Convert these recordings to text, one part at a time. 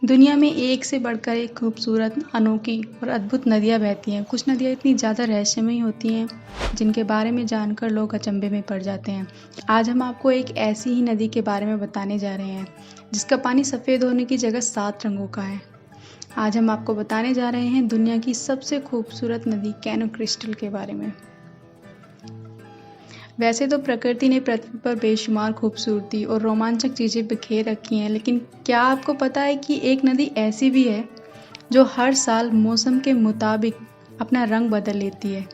दुनिया में एक से बढ़कर एक खूबसूरत, अनोखी और अद्भुत नदियाँ बहती हैं। कुछ नदियाँ इतनी ज़्यादा रहस्यमयी होती हैं जिनके बारे में जानकर लोग अचंभे में पड़ जाते हैं। आज हम आपको एक ऐसी ही नदी के बारे में बताने जा रहे हैं जिसका पानी सफ़ेद होने की जगह 7 रंगों का है। आज हम आपको बताने जा रहे हैं दुनिया की सबसे खूबसूरत नदी कैनो क्रिस्टल के बारे में। वैसे तो प्रकृति ने पृथ्वी पर बेशुमार खूबसूरती और रोमांचक चीज़ें बिखेर रखी हैं, लेकिन क्या आपको पता है कि एक नदी ऐसी भी है जो हर साल मौसम के मुताबिक अपना रंग बदल लेती है।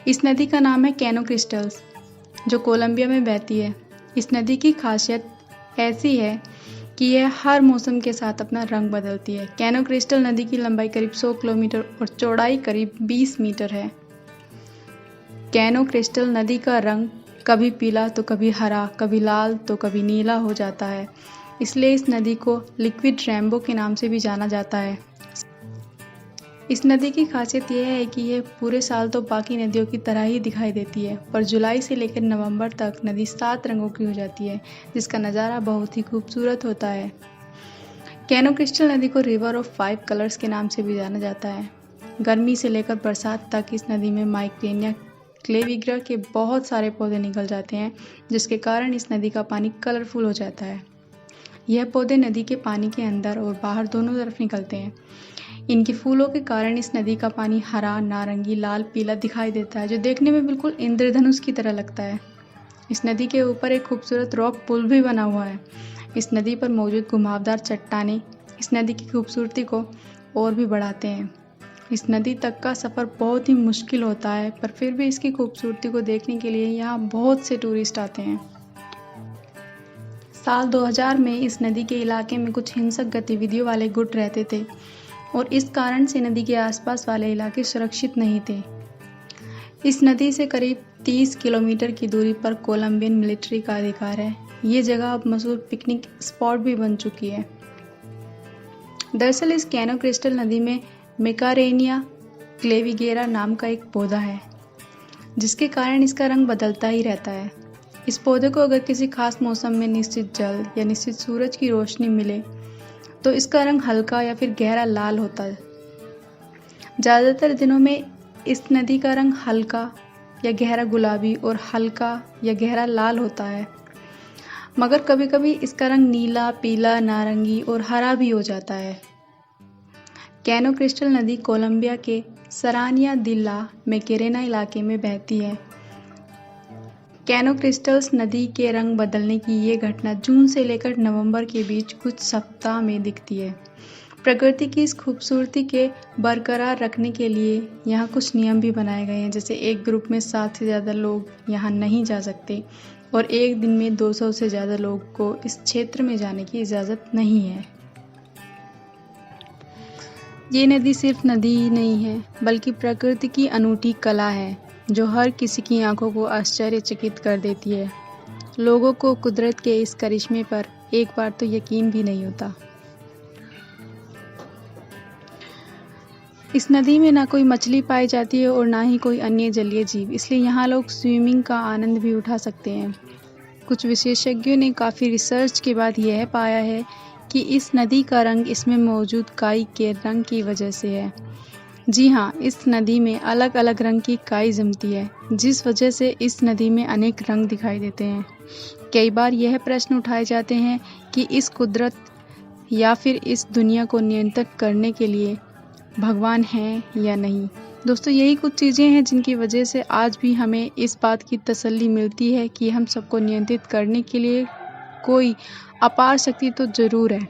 इस नदी का नाम है कैनो क्रिस्टल्स, जो कोलंबिया में बहती है। इस नदी की खासियत ऐसी है कि यह हर मौसम के साथ अपना रंग बदलती है। कैनो क्रिस्टल नदी की लंबाई करीब 100 किलोमीटर और चौड़ाई करीब 20 मीटर है। कैनो क्रिस्टल नदी का रंग कभी पीला तो कभी हरा, कभी लाल तो कभी नीला हो जाता है। इसलिए इस नदी को लिक्विड रेनबो के नाम से भी जाना जाता है। इस नदी की खासियत यह है कि यह पूरे साल तो बाकी नदियों की तरह ही दिखाई देती है, पर जुलाई से लेकर नवंबर तक नदी 7 रंगों की हो जाती है, जिसका नज़ारा बहुत ही खूबसूरत होता है। कैनो क्रिस्टल नदी को रिवर ऑफ 5 कलर्स के नाम से भी जाना जाता है। गर्मी से लेकर बरसात तक इस नदी में माइक्रेनिया क्लेविग्रा के बहुत सारे पौधे निकल जाते हैं, जिसके कारण इस नदी का पानी कलरफुल हो जाता है। यह पौधे नदी के पानी के अंदर और बाहर दोनों तरफ निकलते हैं। इनके फूलों के कारण इस नदी का पानी हरा, नारंगी, लाल, पीला दिखाई देता है, जो देखने में बिल्कुल इंद्रधनुष की तरह लगता है। इस नदी के ऊपर एक खूबसूरत रॉक पुल भी बना हुआ है। इस नदी पर मौजूद घुमावदार चट्टानें इस नदी की खूबसूरती को और भी बढ़ाते हैं। इस नदी तक का सफ़र बहुत ही मुश्किल होता है, पर फिर भी इसकी खूबसूरती को देखने के लिए यहाँ बहुत से टूरिस्ट आते हैं। साल 2000 में इस नदी के इलाके में कुछ हिंसक गतिविधियों वाले गुट रहते थे और इस कारण से नदी के आसपास वाले इलाके सुरक्षित नहीं थे। इस नदी से करीब 30 किलोमीटर की दूरी पर कोलंबियन मिलिट्री का अधिकार है। ये जगह अब मशहूर पिकनिक स्पॉट भी बन चुकी है। दरअसल इस कैनो क्रिस्टल नदी में मेकारेनिया क्लेविगेरा नाम का एक पौधा है, जिसके कारण इसका रंग बदलता ही रहता है। इस पौधे को अगर किसी खास मौसम में निश्चित जल या निश्चित सूरज की रोशनी मिले तो इसका रंग हल्का या फिर गहरा लाल होता है। ज़्यादातर दिनों में इस नदी का रंग हल्का या गहरा गुलाबी और हल्का या गहरा लाल होता है, मगर कभी कभी इसका रंग नीला, पीला, नारंगी और हरा भी हो जाता है। कैनो क्रिस्टल नदी कोलंबिया के सरानिया दी ला मेकेरेना इलाके में बहती है। कैनो क्रिस्टल्स नदी के रंग बदलने की ये घटना जून से लेकर नवंबर के बीच कुछ सप्ताह में दिखती है। प्रकृति की इस खूबसूरती के बरकरार रखने के लिए यहाँ कुछ नियम भी बनाए गए हैं, जैसे एक ग्रुप में 7 से ज़्यादा लोग यहाँ नहीं जा सकते और एक दिन में 200 से ज़्यादा लोग को इस क्षेत्र में जाने की इजाज़त नहीं है। ये नदी सिर्फ नदी ही नहीं है, बल्कि प्रकृति की अनूठी कला है जो हर किसी की आंखों को आश्चर्यचकित कर देती है। लोगों को कुदरत के इस करिश्मे पर एक बार तो यकीन भी नहीं होता। इस नदी में ना कोई मछली पाई जाती है और ना ही कोई अन्य जलीय जीव, इसलिए यहाँ लोग स्विमिंग का आनंद भी उठा सकते हैं। कुछ विशेषज्ञों ने काफ़ी रिसर्च के बाद यह पाया है कि इस नदी का रंग इसमें मौजूद काई के रंग की वजह से है। जी हाँ, इस नदी में अलग अलग रंग की काई जमती है, जिस वजह से इस नदी में अनेक रंग दिखाई देते हैं। कई बार यह प्रश्न उठाए जाते हैं कि इस कुदरत या फिर इस दुनिया को नियंत्रित करने के लिए भगवान है या नहीं। दोस्तों, यही कुछ चीज़ें हैं जिनकी वजह से आज भी हमें इस बात की तसल्ली मिलती है कि हम सबको नियंत्रित करने के लिए कोई अपार शक्ति तो ज़रूर है,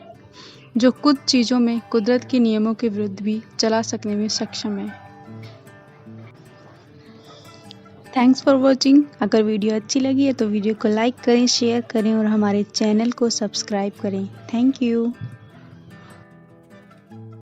जो कुछ चीज़ों में कुदरत के नियमों के विरुद्ध भी चला सकने में सक्षम है। Thanks for watching. अगर वीडियो अच्छी लगी है तो वीडियो को लाइक करें, शेयर करें और हमारे चैनल को सब्सक्राइब करें। Thank you.